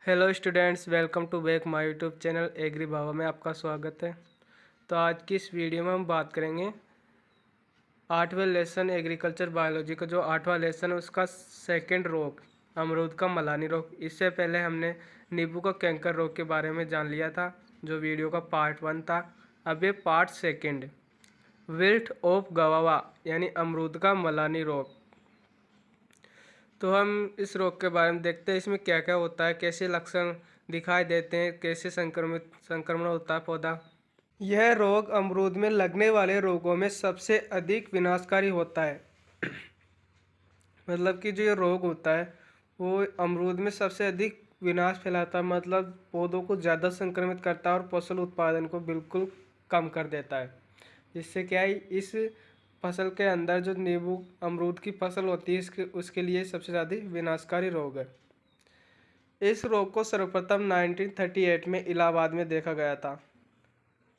Hello students, welcome to back my YouTube channel agri Bhava में आपका स्वागत है। तो आज की इस वीडियो में हम बात करेंगे 8वें लेसन एग्रीकल्चर बायोलॉजी का जो 8वां लेसन है उसका सेकंड रोग अमरूद का मलानी रोग। इससे पहले हमने नींबू का कैंकर रोग के बारे में जान लिया था, जो वीडियो का पार्ट 1 था। अब ये पार्ट सेकंड विल्ट ऑफ गवावा यानी अमरूद का मलानी रोग। तो हम इस रोग के बारे में देखते हैं, इसमें क्या क्या होता है, कैसे लक्षण दिखाई देते हैं, कैसे संक्रमण होता है पौधा। यह रोग अमरूद में लगने वाले रोगों में सबसे अधिक विनाशकारी होता है। मतलब कि जो ये रोग होता है वो अमरूद में सबसे अधिक विनाश फैलाता है, मतलब पौधों को ज़्यादा संक्रमित करता है और फसल उत्पादन को बिल्कुल कम कर देता है। जिससे क्या है, इस फसल के अंदर जो नींबू अमरूद की फसल होती है इसके उसके लिए सबसे ज़्यादा विनाशकारी रोग है। इस रोग को सर्वप्रथम 1938 में इलाहाबाद में देखा गया था।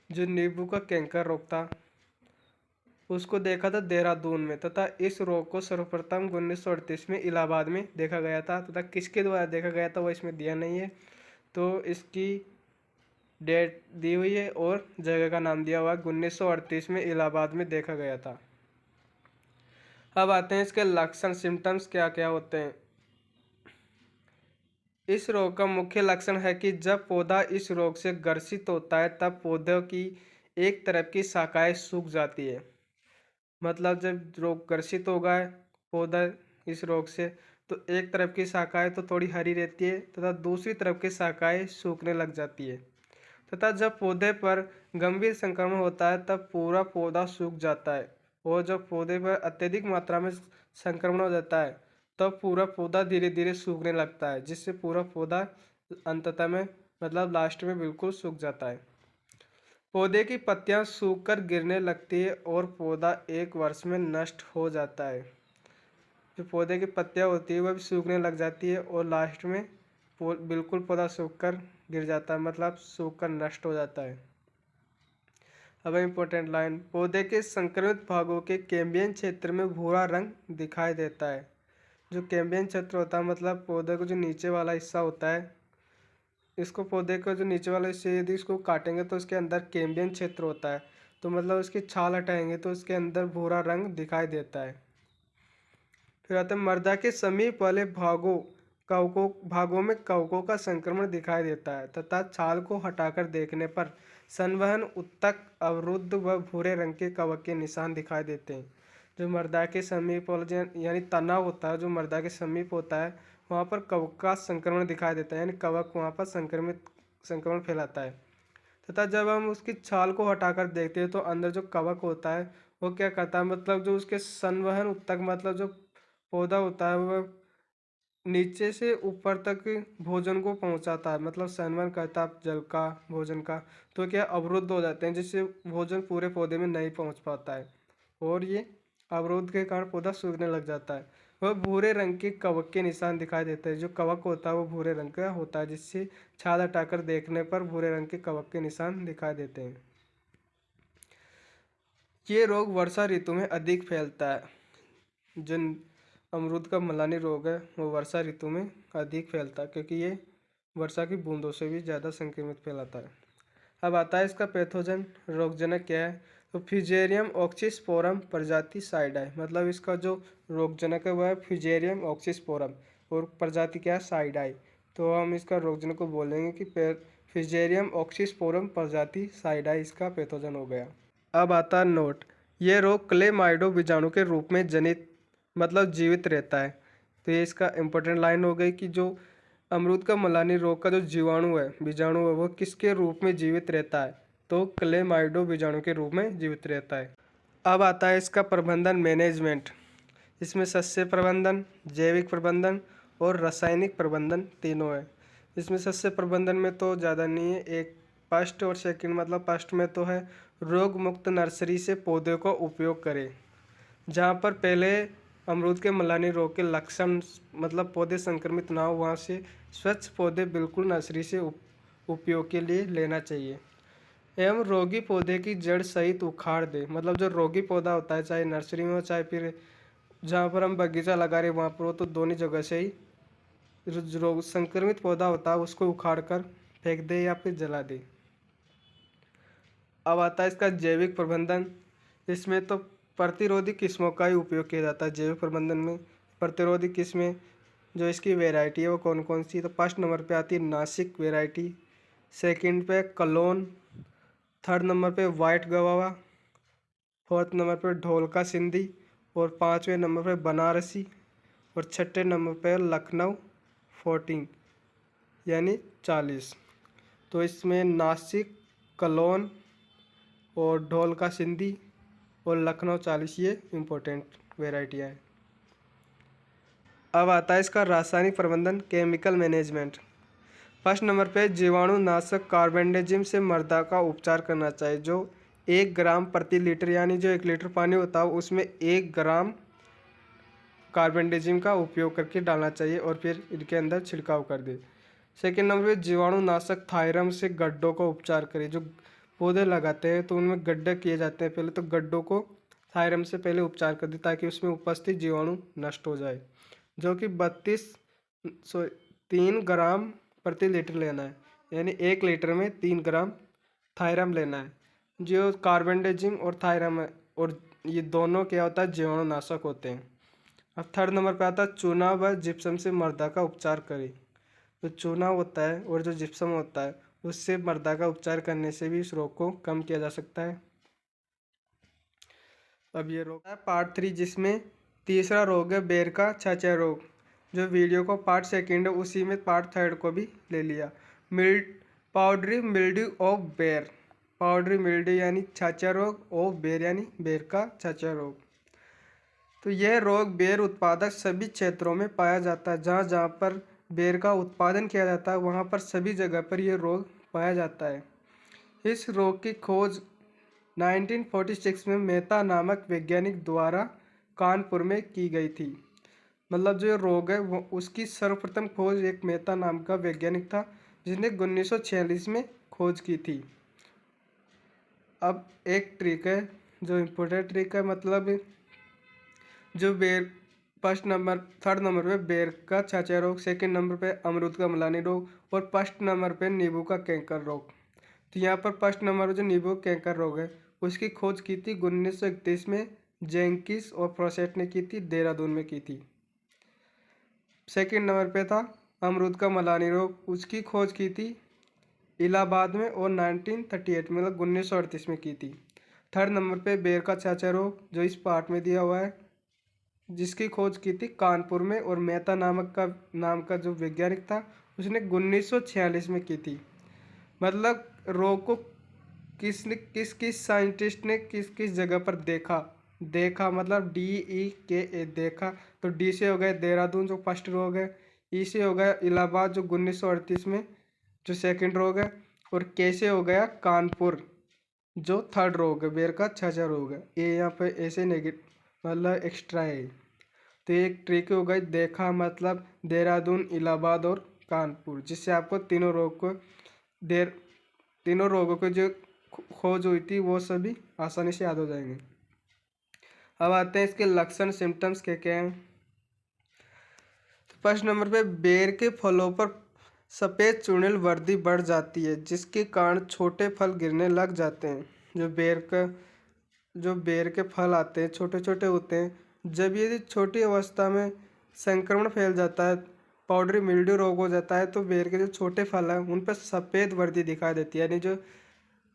जो नींबू का कैंकर रोग था उसको देखा था देहरादून में, तथा इस रोग को सर्वप्रथम 1938 में इलाहाबाद में देखा गया था, तथा किसके द्वारा देखा गया था वो इसमें दिया नहीं है। तो इसकी डेट दी हुई है और जगह का नाम दिया हुआ है। 1938 में इलाहाबाद में देखा गया था। अब आते हैं इसके लक्षण, सिम्टम्स क्या क्या होते हैं। इस रोग का मुख्य लक्षण है कि जब पौधा इस रोग से ग्रसित होता है तब पौधों की एक तरफ की शाखाएं सूख जाती है। मतलब जब रोग ग्रसित होगा पौधा इस रोग से, तो एक तरफ की शाखाएं तो थोड़ी हरी रहती है तथा दूसरी तरफ की शाखाएं सूखने लग जाती है। तथा जब पौधे पर गंभीर संक्रमण होता है तब पूरा पौधा सूख जाता है। और जब पौधे पर अत्यधिक मात्रा में संक्रमण हो जाता है तब पूरा पौधा धीरे धीरे सूखने लगता है, जिससे पूरा पौधा अंततः में मतलब लास्ट में बिल्कुल सूख जाता है। पौधे की पत्तियां सूखकर गिरने लगती है और पौधा एक वर्ष में नष्ट हो जाता है। जो पौधे की पत्तियां होती है वह भी सूखने लग जाती है और लास्ट में बिल्कुल पौधा सूखकर गिर जाता है, मतलब सूखकर नष्ट हो जाता है। अब इम्पोर्टेंट लाइन, पौधे के संक्रमित भागों के कैम्बियन क्षेत्र में भूरा रंग दिखाई देता है। जो कैम्बियन क्षेत्र होता है मतलब पौधे को जो नीचे वाला हिस्सा होता है, इसको पौधे का जो नीचे वाला हिस्सा यदि इसको काटेंगे तो उसके अंदर कैम्बियन क्षेत्र होता है। तो मतलब उसकी छाल हटाएंगे तो उसके अंदर भूरा रंग दिखाई देता है। फिर आते हैं मर्दा के समीप वाले भागों में कवकों का संक्रमण दिखाई देता है तथा छाल को हटाकर देखने पर संवहन उत्तक अवरुद्ध व भूरे रंग के कवक के निशान दिखाई देते हैं। जो मर्दा के समीप वाला यानी तना होता है, जो मर्दा के समीप होता है वहाँ पर कवक का संक्रमण दिखाई देता है, यानी कवक वहाँ पर संक्रमण फैलाता है। तथा जब हम उसकी छाल को हटाकर देखते हैं तो अंदर जो कवक होता है वो क्या करता है, मतलब जो उसके संवहन उत्तक मतलब जो पौधा होता है वह नीचे से ऊपर तक भोजन को पहुंचाता है, मतलब संवहन करता है जल का भोजन का। तो क्या अवरुद्ध हो जाते हैं, जिससे भोजन पूरे पौधे में नहीं पहुंच पाता है और ये अवरोध के कारण पौधा सूखने लग जाता है। वह भूरे रंग के कवक के निशान दिखाई देते हैं। जो कवक होता है वो भूरे रंग का होता है, जिससे छाल हटाकर देखने पर भूरे रंग के कवक के निशान दिखाई देते हैं। ये रोग वर्षा ऋतु में अधिक फैलता है। जो अमरूद का मलानी रोग है वो वर्षा ऋतु में अधिक फैलता है, क्योंकि ये वर्षा की बूंदों से भी ज़्यादा संक्रमित फैलाता है। अब आता है इसका पैथोजन, रोगजनक क्या है। तो फ्यूजेरियम ऑक्सीस्पोरम प्रजाति साइडाई, मतलब इसका जो रोगजनक है वह है फ्यूजेरियम ऑक्सीस्पोरम और प्रजाति क्या है साइडाई। तो हम इसका रोगजनक को बोलेंगे कि फ्यूजेरियम ऑक्सीस्पोरम प्रजाति साइडाई इसका पैथोजन हो गया। अब आता है नोट, ये रोग क्लेमाइडो बीजाणु के रूप में जनित मतलब जीवित रहता है। तो ये इसका इम्पोर्टेंट लाइन हो गई कि जो अमरूद का मलानी रोग का जो बीजाणु है वो किसके रूप में जीवित रहता है, तो क्लेमाइडो बीजाणु के रूप में जीवित रहता है। अब आता है इसका प्रबंधन मैनेजमेंट। इसमें सस्य प्रबंधन, जैविक प्रबंधन और रासायनिक प्रबंधन तीनों है। इसमें सस्य प्रबंधन में तो ज़्यादा नहीं है, एक फर्स्ट और सेकंड, मतलब फर्स्ट में तो है रोग मुक्त नर्सरी से पौधे को उपयोग करें। जहाँ पर पहले अमरूद के मलानी रोग के लक्षण मतलब पौधे संक्रमित ना हो वहाँ से स्वच्छ पौधे बिल्कुल नर्सरी से उपयोग के लिए लेना चाहिए। एवं रोगी पौधे की जड़ सहित उखाड़ दे, मतलब जो रोगी पौधा होता है चाहे नर्सरी में हो चाहे फिर जहाँ पर हम बगीचा लगा रहे हैं वहाँ पर हो, तो दोनों जगह से ही रोग संक्रमित पौधा होता है उसको उखाड़ कर फेंक दे या फिर जला दे। अब आता है इसका जैविक प्रबंधन। इसमें तो प्रतिरोधी किस्मों का ही उपयोग किया जाता है जैविक प्रबंधन में। प्रतिरोधी किस्में जो इसकी वैरायटी है वो कौन कौन सी, तो फर्स्ट नंबर पे आती है नासिक वैरायटी, सेकंड पे कलोन, थर्ड नंबर पे वाइट गवावा, फोर्थ नंबर पे ढोलका सिंधी, और पाँचवें नंबर पे बनारसी, और छठे नंबर पे लखनऊ 14 यानी 40। तो इसमें नासिक, कलोन और ढोलका सिंधी और लखनऊ 40 ये इम्पोर्टेंट वेराइटियाँ हैं। अब आता है इसका रासायनिक प्रबंधन, केमिकल मैनेजमेंट। फर्स्ट नंबर पे जीवाणुनाशक कार्बेंडेजिम से मृदा का उपचार करना चाहिए, जो 1 ग्राम प्रति लीटर यानी जो 1 लीटर पानी होता है उसमें 1 ग्राम कार्बेंडेजिम का उपयोग करके डालना चाहिए और फिर इनके अंदर छिड़काव कर दे। सेकेंड नंबर पे जीवाणुनाशक थायरम से गड्ढों का उपचार करें। जो पौधे लगाते हैं तो उनमें गड्ढे किए जाते हैं पहले, तो गड्ढों को थायरम से पहले उपचार कर दे ताकि उसमें उपस्थित जीवाणु नष्ट हो जाए, जो कि 3 ग्राम प्रति लीटर लेना है, यानी 1 लीटर में 3 ग्राम थायरम लेना है। जो कार्बेंडेजिम और थायरम है और ये दोनों क्या होता है, जीवाणुनाशक होते हैं। अब थर्ड नंबर पे आता है चूना व जिप्सम से मृदा का उपचार करें। जो चूना होता है और जो जिप्सम होता है उससे मृदा का उपचार करने से भी इस रोग को कम किया जा सकता है। अब ये रोग है पार्ट 3, जिसमें तीसरा रोग है बेर का छाछा रोग। जो वीडियो को पार्ट सेकंड है उसी में पार्ट थर्ड को भी ले लिया। पाउडरी मिल्ड्यू ऑफ बेर, पाउडरी मिल्ड्यू यानी छाछा रोग, ऑफ बेर यानी बेर का छाछा रोग। तो यह रोग बेर उत्पादक सभी क्षेत्रों में पाया जाता है। जहाँ जहाँ पर बेर का उत्पादन किया जाता है वहाँ पर सभी जगह पर यह रोग पाया जाता है। इस रोग की खोज 1946 में मेहता नामक वैज्ञानिक द्वारा कानपुर में की गई थी। मतलब जो रोग है वो उसकी सर्वप्रथम खोज एक मेहता नाम का वैज्ञानिक था जिसने 1946 में खोज की थी। अब एक ट्रिक है जो इम्पोर्टेंट ट्रिक है, मतलब जो बेर थर्ड नंबर पे बेर का छाछा रोग, सेकंड नंबर पे अमरूद का मलानी रोग और फर्स्ट नंबर पे नींबू का कैंकर रोग। तो यहाँ पर फर्स्ट नंबर जो नींबू कैंकर रोग है उसकी खोज की थी 1931 में जेंकिस और प्रोसेट ने की थी, देहरादून में की थी। सेकंड नंबर पे था अमरूद का मलानी रोग, उसकी खोज की थी इलाहाबाद में और 1938 मतलब 1938 में की थी। थर्ड नंबर पे बेर का छाछा रोग जो इस पार्ट में दिया हुआ है, जिसकी खोज की थी कानपुर में और मेहता नाम का जो वैज्ञानिक था उसने 1946 में की थी। मतलब रोग को किस साइंटिस्ट ने किस किस जगह पर देखा मतलब DEKA देखा। तो डी से हो गया देहरादून जो फर्स्ट रोग है, ई से हो गया इलाहाबाद जो 1938 में जो सेकंड रोग है, और के से हो गया कानपुर जो थर्ड रोग है, बेर का छाछा रोग है। ये यहाँ पे ऐसे नेगेटिव मतलब एक्स्ट्रा है। तो एक ट्रिक हो गई देखा मतलब देहरादून, इलाहाबाद और कानपुर, जिससे आपको तीनों रोगों को जो खोज हुई थी वो सभी आसानी से याद हो जाएंगे। अब आते हैं इसके लक्षण सिम्टम्स क्या क्या हैं। तो फर्स्ट नंबर पे बेर के फलों पर सफ़ेद चूर्णिल वर्दी बढ़ जाती है जिसके कारण छोटे फल गिरने लग जाते हैं। जो बेर के फल आते हैं छोटे छोटे होते हैं, जब यदि छोटी अवस्था में संक्रमण फैल जाता है, पाउडरी मिल्ड्यू रोग हो जाता है, तो बेर के जो छोटे फल हैं उन पर सफ़ेद वर्दी दिखाई देती है, यानी जो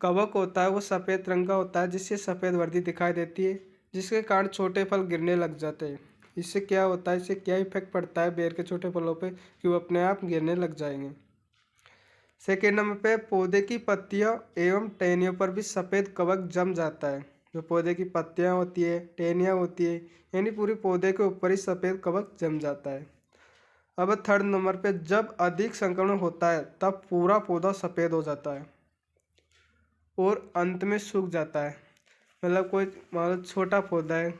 कवक होता है वो सफ़ेद रंग का होता है जिससे सफ़ेद वर्दी दिखाई देती है, जिसके कारण छोटे फल गिरने लग जाते हैं। इससे क्या होता है, इससे क्या इफेक्ट पड़ता है बेर के छोटे फलों पे कि वो अपने आप गिरने लग जाएंगे। सेकेंड नंबर पे पौधे की पत्तियों एवं टहनियों पर भी सफ़ेद कवक जम जाता है। जो पौधे की पत्तियां होती है, टहनियाँ होती है, यानी पूरी पौधे के ऊपर ही सफ़ेद कवक जम जाता है। अब थर्ड नंबर पे जब अधिक संक्रमण होता है तब पूरा पौधा सफ़ेद हो जाता है और अंत में सूख जाता है। मतलब कोई मान लो छोटा पौधा है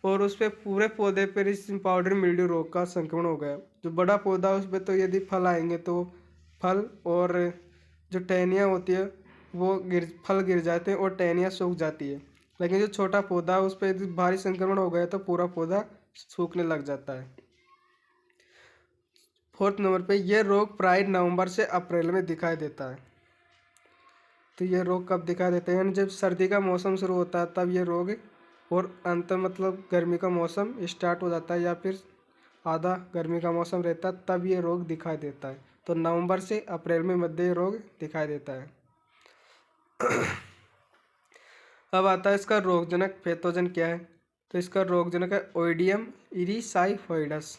और उस पर पूरे पौधे पर इस पाउडरी मिल्ड्यू रोग का संक्रमण हो गया। जो बड़ा पौधा है उस पर तो यदि फल आएंगे तो फल और जो टहनियाँ होती है वो फल गिर जाते हैं और टहनियाँ सूख जाती है। लेकिन जो छोटा पौधा है उस पर यदि भारी संक्रमण हो गया तो पूरा पौधा सूखने लग जाता है। 4th नंबर पे ये रोग प्राय नवंबर से अप्रैल में दिखाई देता है। तो ये रोग कब दिखाई देता है, यानी जब सर्दी का मौसम शुरू होता है तब ये रोग, और अंत मतलब गर्मी का मौसम स्टार्ट हो जाता है या फिर आधा गर्मी का मौसम रहता है तब ये रोग दिखाई देता है। तो नवंबर से अप्रैल में मध्य ये रोग दिखाई देता है। अब आता है इसका रोगजनक पैथोजन क्या है। तो इसका रोगजनक है ओइडियम इरिसाइफोइडस।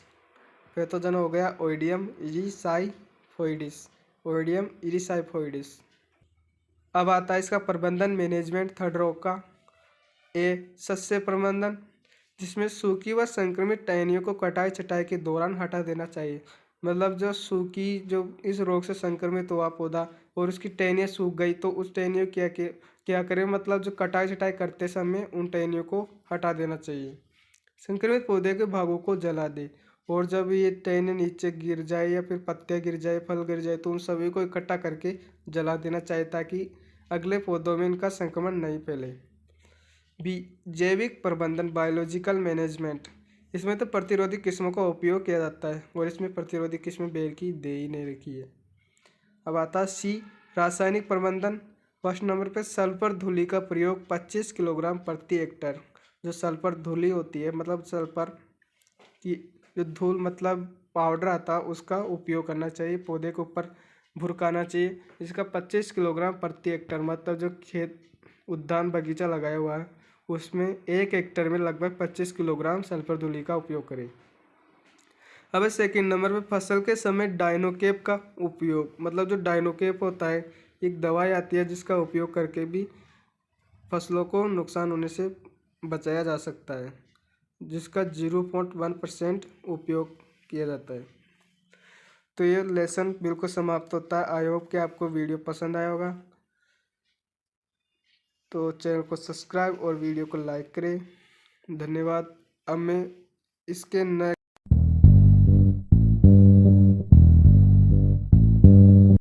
पैथोजन हो गया ओइडियम इरिसाइफोइडिस, ओइडियम इरिसाइफोइडिस। अब आता है इसका प्रबंधन मैनेजमेंट थर्ड रोग का। ए सस्य प्रबंधन, जिसमें सूखी व संक्रमित टहनियों को कटाई छटाई के दौरान हटा देना चाहिए। मतलब जो सूखी, जो इस रोग से संक्रमित हुआ पौधा और उसकी टहनियाँ सूख गई तो उस टहनियों क्या करें, मतलब जो कटाई छटाई करते समय उन टहनियों को हटा देना चाहिए। संक्रमित पौधे के भागों को जला दे, और जब ये टहनियाँ नीचे गिर जाए या फिर पत्तियाँ गिर जाए, फल गिर जाए, तो उन सभी को इकट्ठा करके जला देना चाहिए ताकि अगले पौधों में इनका संक्रमण नहीं फैले। बी जैविक प्रबंधन बायोलॉजिकल मैनेजमेंट, इसमें तो प्रतिरोधी किस्मों का उपयोग किया जाता है और इसमें प्रतिरोधी किस्में बेर की दे ही नहीं रखी है। अब आता है सी रासायनिक प्रबंधन। फर्स्ट नंबर पे सल्फर धूलि का प्रयोग 25 किलोग्राम प्रति हेक्टेयर। जो सल्फर धूलि होती है, मतलब सल्फर की जो धूल मतलब पाउडर आता है, उसका उपयोग करना चाहिए, पौधे के ऊपर भुरकाना चाहिए। इसका 25 किलोग्राम प्रति हेक्टेयर, मतलब जो खेत उद्यान बगीचा लगाया हुआ है उसमें 1 हेक्टेयर में लगभग 25 किलोग्राम सल्फर धूलि का उपयोग करें। अब सेकंड नंबर पे फसल के समय डाइनोकेप का उपयोग, मतलब जो डाइनोकेप होता है एक दवाई आती है जिसका उपयोग करके भी फसलों को नुकसान होने से बचाया जा सकता है, जिसका 0.1% उपयोग किया जाता है। तो ये लेसन बिल्कुल समाप्त होता है। आई होप कि आपको वीडियो पसंद आया होगा। तो चैनल को सब्सक्राइब और वीडियो को लाइक करें। धन्यवाद। अब मैं इसके नए